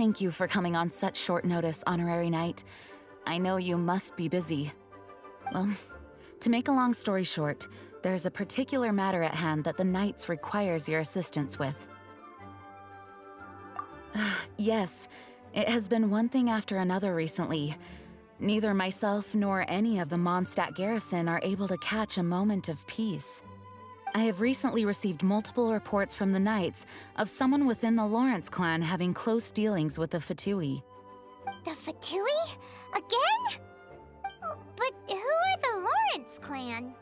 Thank you for coming on such short notice, Honorary Knight. I know you must be busy. Well, to make a long story short, there's a particular matter at hand that the Knights requires your assistance with. Yes, it has been one thing after another recently. Neither myself nor any of the Mondstadt garrison are able to catch a moment of peace. I have recently received multiple reports from the Knights of someone within the Lawrence clan having close dealings with the Fatui. The Fatui? Again? But who are the Lawrence clan?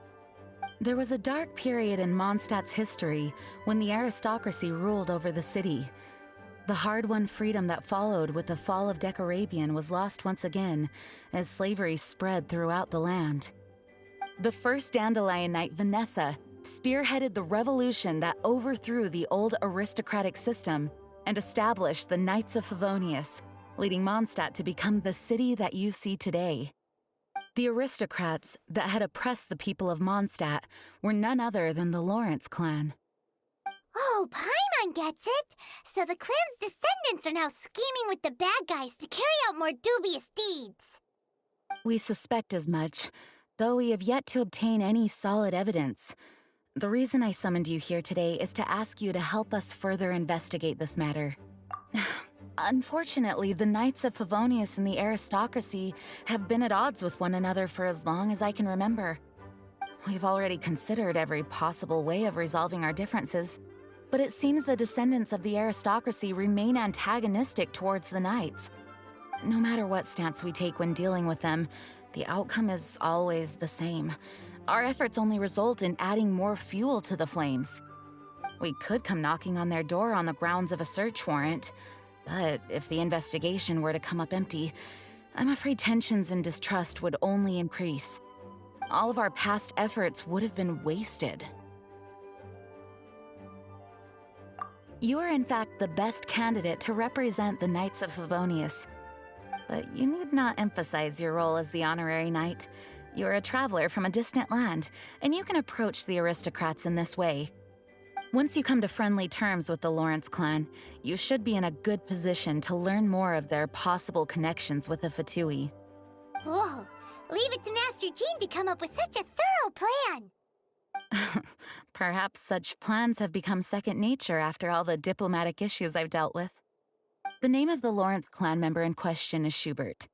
There was a dark period in Mondstadt's history when the aristocracy ruled over the city. The hard-won freedom that followed with the fall of Decarabian was lost once again as slavery spread throughout the land. The first Dandelion Knight, Vanessa, spearheaded the revolution that overthrew the old aristocratic system and established the Knights of Favonius, leading Mondstadt to become the city that you see today. The aristocrats that had oppressed the people of Mondstadt were none other than the Lawrence clan. Oh, Paimon gets it! So the clan's descendants are now scheming with the bad guys to carry out more dubious deeds. We suspect as much, though we have yet to obtain any solid evidence. The reason I summoned you here today is to ask you to help us further investigate this matter. Unfortunately, the Knights of Favonius and the aristocracy have been at odds with one another for as long as I can remember. We've already considered every possible way of resolving our differences, but it seems the descendants of the aristocracy remain antagonistic towards the Knights. No matter what stance we take when dealing with them, the outcome is always the same. Our efforts only result in adding more fuel to the flames. We could come knocking on their door on the grounds of a search warrant, but if the investigation were to come up empty, I'm afraid tensions and distrust would only increase. All of our past efforts would have been wasted. You are in fact the best candidate to represent the Knights of Favonius. But you need not emphasize your role as the honorary knight. You're a traveler from a distant land, and you can approach the aristocrats in this way. Once you come to friendly terms with the Lawrence clan, you should be in a good position to learn more of their possible connections with the Fatui. Whoa! Leave it to Master Jean to come up with such a thorough plan! Perhaps such plans have become second nature after all the diplomatic issues I've dealt with. The name of the Lawrence clan member in question is Schubert.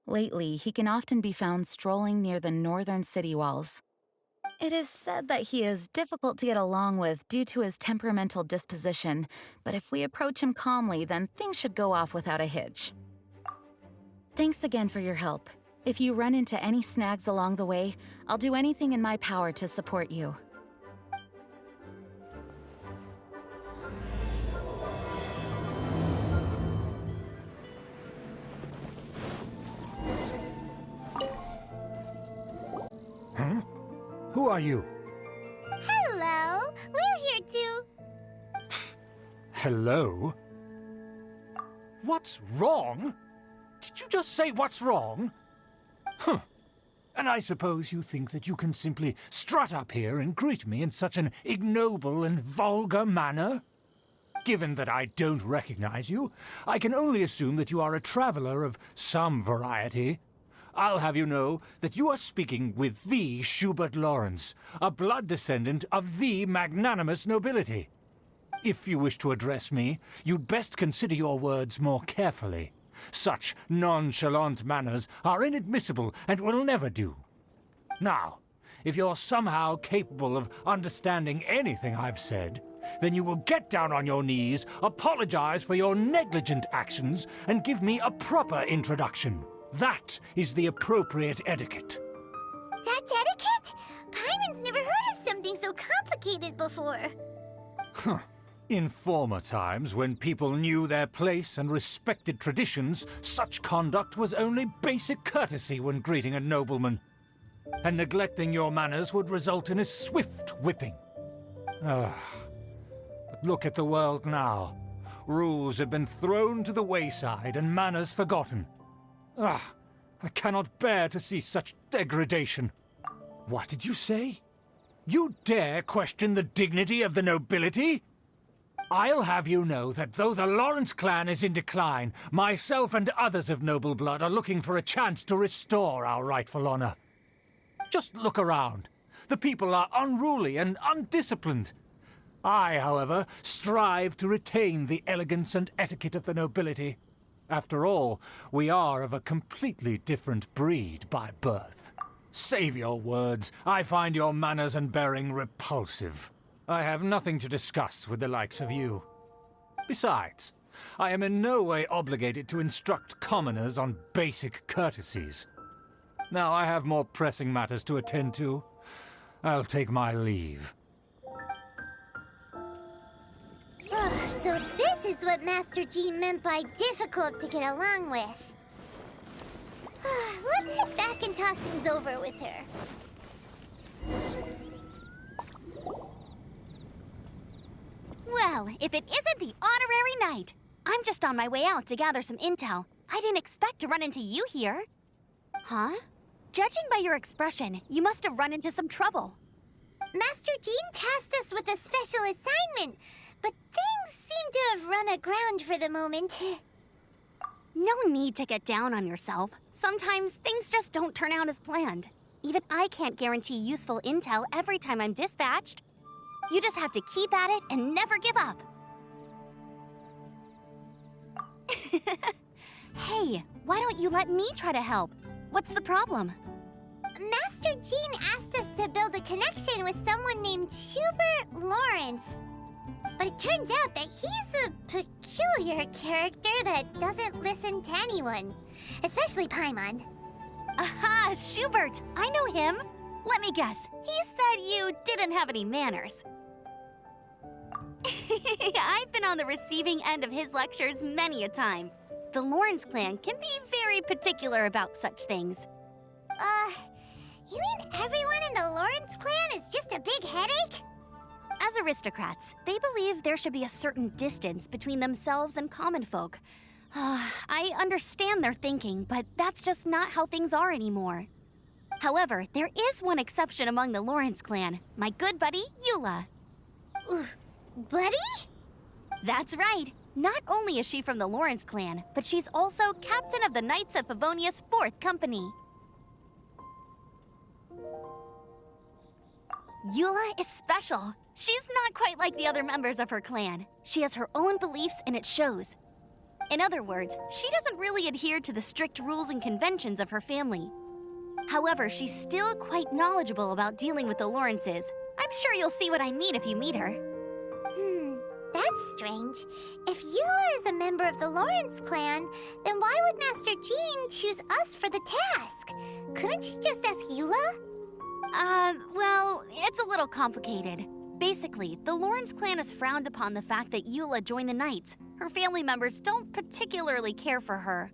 Lately, he can often be found strolling near the northern city walls. It is said that he is difficult to get along with due to his temperamental disposition, but if we approach him calmly, then things should go off without a hitch. Thanks again for your help. If you run into any snags along the way, I'll do anything in my power to support you. Huh? Who are you? Hello! We're here too! Hello? What's wrong? Did you just say what's wrong? Huh. And I suppose you think that you can simply strut up here and greet me in such an ignoble and vulgar manner? Given that I don't recognize you, I can only assume that you are a traveler of some variety. I'll have you know that you are speaking with the Schubert Lawrence, a blood descendant of the magnanimous nobility. If you wish to address me, you'd best consider your words more carefully. Such nonchalant manners are inadmissible and will never do. Now, if you're somehow capable of understanding anything I've said, then you will get down on your knees, apologize for your negligent actions, and give me a proper introduction. That is the appropriate etiquette. That's etiquette? Paimon's never heard of something so complicated before. Huh. In former times, when people knew their place and respected traditions, such conduct was only basic courtesy when greeting a nobleman. And neglecting your manners would result in a swift whipping. But look at the world now. Rules have been thrown to the wayside and manners forgotten. I cannot bear to see such degradation. What did you say? You dare question the dignity of the nobility? I'll have you know that though the Lawrence clan is in decline, myself and others of noble blood are looking for a chance to restore our rightful honor. Just look around. The people are unruly and undisciplined. I, however, strive to retain the elegance and etiquette of the nobility. After all, we are of a completely different breed by birth. Save your words. I find your manners and bearing repulsive. I have nothing to discuss with the likes of you. Besides, I am in no way obligated to instruct commoners on basic courtesies. Now I have more pressing matters to attend to. I'll take my leave. So this is what Master Jean meant by difficult to get along with. Let's head back and talk things over with her. Well, if it isn't the honorary knight. I'm just on my way out to gather some intel. I didn't expect to run into you here. Huh? Judging by your expression, you must have run into some trouble. Master Jean tasked us with a special assignment, but things seem to have run aground for the moment. No need to get down on yourself. Sometimes things just don't turn out as planned. Even I can't guarantee useful intel every time I'm dispatched. You just have to keep at it and never give up. Hey, why don't you let me try to help? What's the problem? Master Jean asked us to build a connection with someone named Schubert Lawrence. But it turns out that he's a peculiar character that doesn't listen to anyone, especially Paimon. Aha, Schubert! I know him. Let me guess, he said you didn't have any manners. I've been on the receiving end of his lectures many a time. The Lawrence clan can be very particular about such things. You mean everyone in the Lawrence clan is just a big headache? As aristocrats, they believe there should be a certain distance between themselves and common folk. I understand their thinking, but that's just not how things are anymore. However, there is one exception among the Lawrence clan, my good buddy, Eula. Buddy? That's right. Not only is she from the Lawrence clan, but she's also captain of the Knights of Favonia's 4th Company. Eula is special. She's not quite like the other members of her clan. She has her own beliefs and it shows. In other words, she doesn't really adhere to the strict rules and conventions of her family. However, she's still quite knowledgeable about dealing with the Lawrences. I'm sure you'll see what I mean if you meet her. That's strange. If Eula is a member of the Lawrence clan, then why would Master Jean choose us for the task? Couldn't she just ask Eula? Well, it's a little complicated. Basically, the Lawrence clan has frowned upon the fact that Eula joined the Knights. Her family members don't particularly care for her.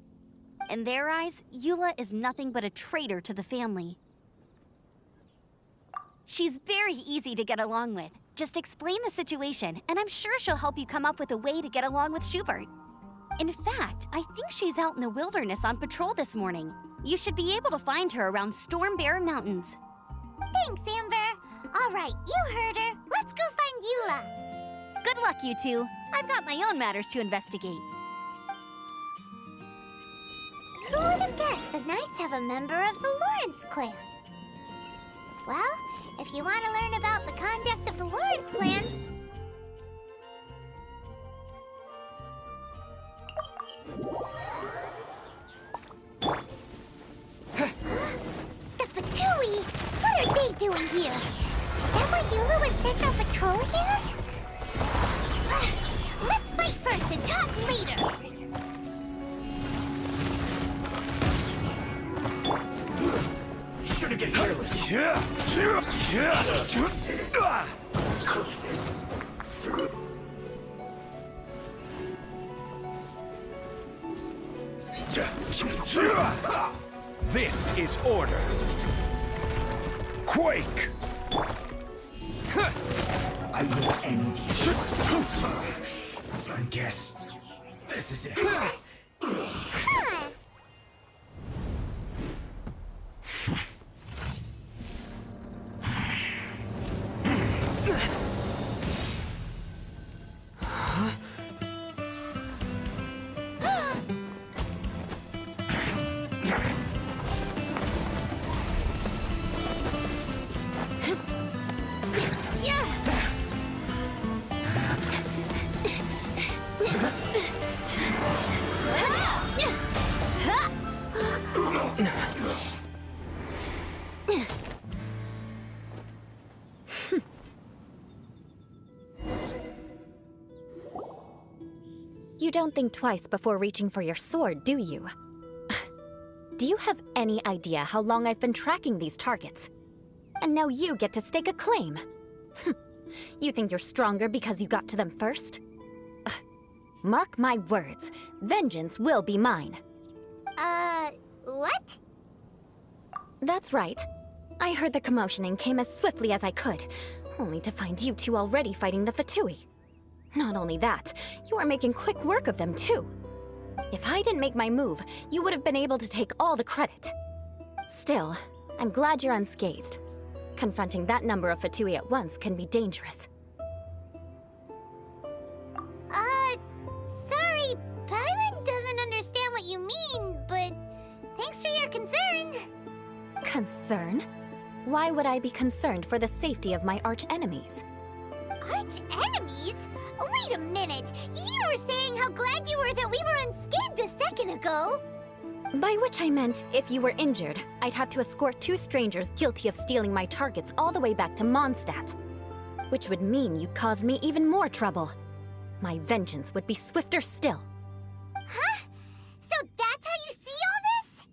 In their eyes, Eula is nothing but a traitor to the family. She's very easy to get along with. Just explain the situation, and I'm sure she'll help you come up with a way to get along with Schubert. In fact, I think she's out in the wilderness on patrol this morning. You should be able to find her around Storm Bear Mountains. Thanks, Amber. All right, you heard her. Let's go find Eula. Good luck, you two. I've got my own matters to investigate. Who would have guessed the Knights have a member of the Lawrence clan? Well, if you want to learn about the conduct of the Lawrence clan... The Fatui! What are they doing here? Is that why Eula was sent on patrol here? Let's fight first and talk later! Shouldn't get careless. Cook this through. This is order. Quake! I will end you. I guess this is it. You don't think twice before reaching for your sword, do you? Do you have any idea how long I've been tracking these targets? And now you get to stake a claim. You think you're stronger because you got to them first? Mark my words, vengeance will be mine. What? That's right. I heard the commotion and came as swiftly as I could, only to find you two already fighting the Fatui. Not only that, you are making quick work of them too. If I didn't make my move, you would have been able to take all the credit. Still, I'm glad you're unscathed. Confronting that number of Fatui at once can be dangerous. Sorry, Paimon doesn't understand what you mean, but thanks for your concern. Concern? Why would I be concerned for the safety of my arch-enemies? Arch-enemies? Wait a minute! You were saying how glad you were that we were unscathed a second ago! By which I meant, if you were injured, I'd have to escort two strangers guilty of stealing my targets all the way back to Mondstadt. Which would mean you'd cause me even more trouble. My vengeance would be swifter still. Huh? So that's how you see all this?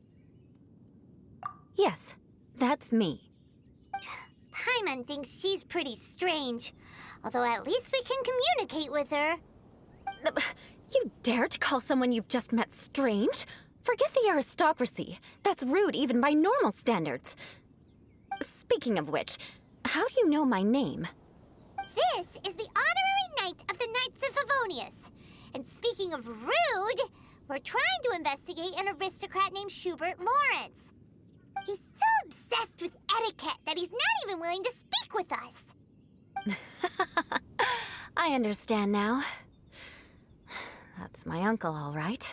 Yes, that's me. Paimon thinks she's pretty strange. Although at least we can communicate with her. You dare to call someone you've just met strange? Forget the aristocracy. That's rude even by normal standards. Speaking of which, how do you know my name? This is the honorary knight of the Knights of Favonius. And speaking of rude, we're trying to investigate an aristocrat named Schubert Lawrence. He's so obsessed with etiquette that he's not even willing to speak with us. I understand now. That's my uncle, all right.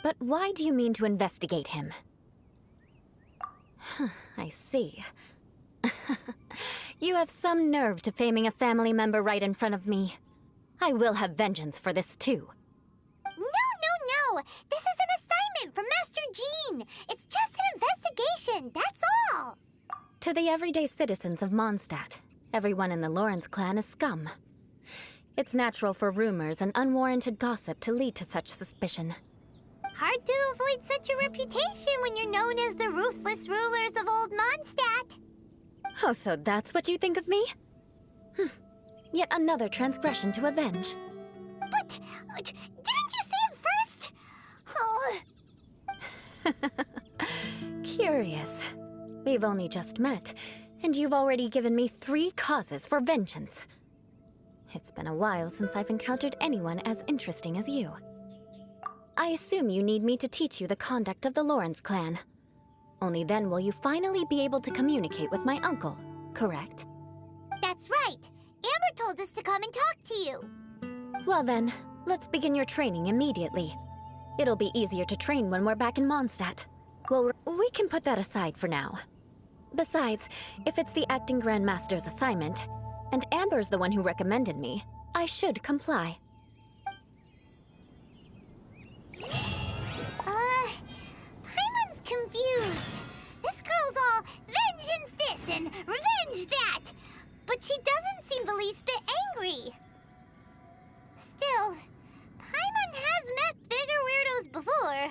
But why do you mean to investigate him? I see. You have some nerve to faming a family member right in front of me. I will have vengeance for this too. No! This is an assignment from Master Jean! It's just an investigation, that's all! To the everyday citizens of Mondstadt, everyone in the Lawrence clan is scum. It's natural for rumors and unwarranted gossip to lead to such suspicion. Hard to avoid such a reputation when you're known as the ruthless rulers of Old Mondstadt. Oh, so that's what you think of me? Yet another transgression to avenge. But, didn't you say it first? Oh. Curious. We've only just met, and you've already given me 3 causes for vengeance. It's been a while since I've encountered anyone as interesting as you. I assume you need me to teach you the conduct of the Lawrence clan. Only then will you finally be able to communicate with my uncle, correct? That's right. Amber told us to come and talk to you. Well then, let's begin your training immediately. It'll be easier to train when we're back in Mondstadt. Well, we can put that aside for now. Besides, if it's the acting Grand Master's assignment, and Amber's the one who recommended me, I should comply. Paimon's confused. This girl's all vengeance this and revenge that. But she doesn't seem the least bit angry. Still, Paimon has met bigger weirdos before.